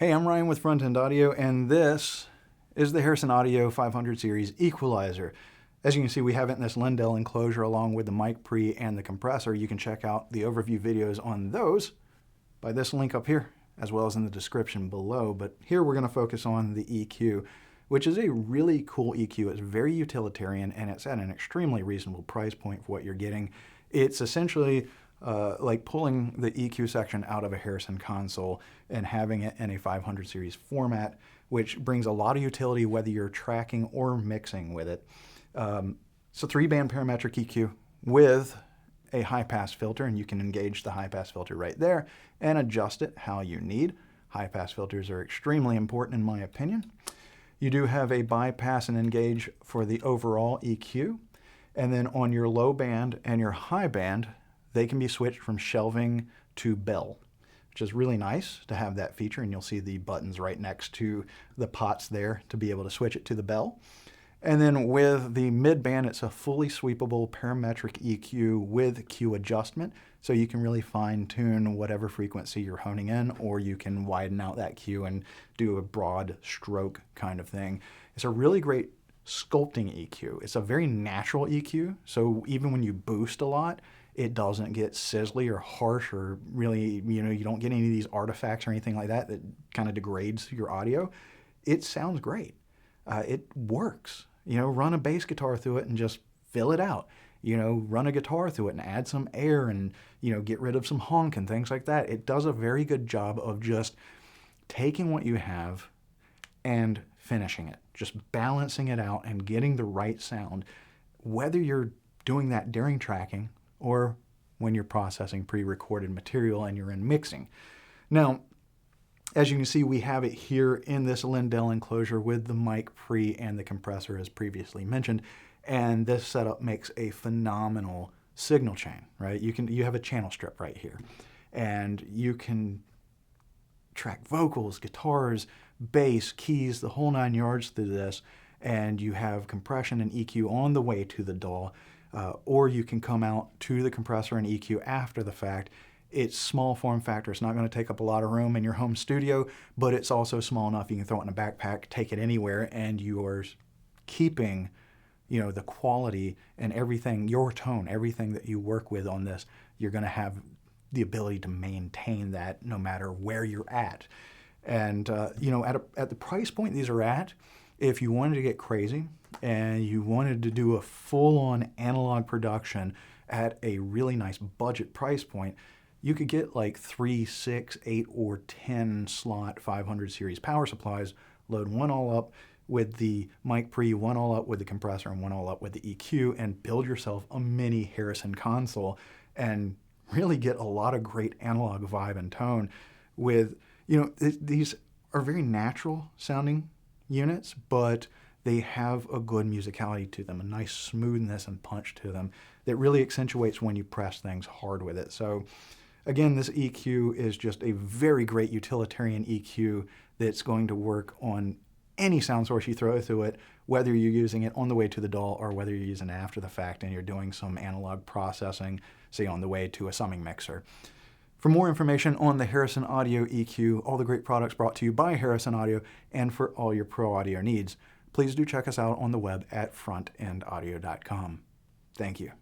Hey, I'm Ryan with Front End Audio, and this is the Harrison Audio 500 series Equalizer. As you can see, we have it in this Lindell enclosure along with the mic pre and the compressor. You can check out the overview videos on those by this link up here, as well as in the description below. But here we're going to focus on the EQ, which is a really cool EQ. It's very utilitarian, and it's at an extremely reasonable price point for what you're getting. It's essentially like pulling the EQ section out of a Harrison console and having it in a 500 series format, which brings a lot of utility whether you're tracking or mixing with it. It's a 3-band parametric EQ with a high-pass filter, and you can engage the high-pass filter right there and adjust it how you need. High-pass filters are extremely important in my opinion. You do have a bypass and engage for the overall EQ, and then on your low band and your high band, they can be switched from shelving to bell, which is really nice to have that feature, and you'll see the buttons right next to the pots there to be able to switch it to the bell. And then with the mid-band, it's a fully sweepable parametric EQ with Q adjustment, so you can really fine-tune whatever frequency you're honing in, or you can widen out that Q and do a broad stroke kind of thing. It's a really great sculpting EQ. It's a very natural EQ, so even when you boost a lot, it doesn't get sizzly or harsh or really, you don't get any of these artifacts or anything like that that kind of degrades your audio. It sounds great. It works. Run a bass guitar through it and just fill it out. Run a guitar through it and add some air and, get rid of some honk and things like that. It does a very good job of just taking what you have and finishing it, just balancing it out and getting the right sound, whether you're doing that during tracking or when you're processing pre-recorded material and you're in mixing. Now, as you can see, we have it here in this Lindell enclosure with the mic pre and the compressor as previously mentioned, and this setup makes a phenomenal signal chain, right? You have a channel strip right here, and you can track vocals, guitars, bass, keys, the whole 9 yards through this, and you have compression and EQ on the way to the DAW. Or you can come out to the compressor and EQ after the fact. It's small form factor. It's not going to take up a lot of room in your home studio, but it's also small enough you can throw it in a backpack, take it anywhere, and you're keeping, the quality and everything, your tone, everything that you work with on this, you're going to have the ability to maintain that no matter where you're at. And, at the price point these are at, if you wanted to get crazy and you wanted to do a full-on analog production at a really nice budget price point, you could get like 3, 6, 8, or 10 slot 500 series power supplies, load one all up with the mic pre, one all up with the compressor, and one all up with the EQ, and build yourself a mini Harrison console and really get a lot of great analog vibe and tone with, these are very natural sounding units, but they have a good musicality to them, a nice smoothness and punch to them that really accentuates when you press things hard with it. So again, this EQ is just a very great utilitarian EQ that's going to work on any sound source you throw through it, whether you're using it on the way to the DAW or whether you're using it after the fact and you're doing some analog processing, say on the way to a summing mixer. For more information on the Harrison Audio EQ, all the great products brought to you by Harrison Audio, and for all your pro audio needs, please do check us out on the web at frontendaudio.com. Thank you.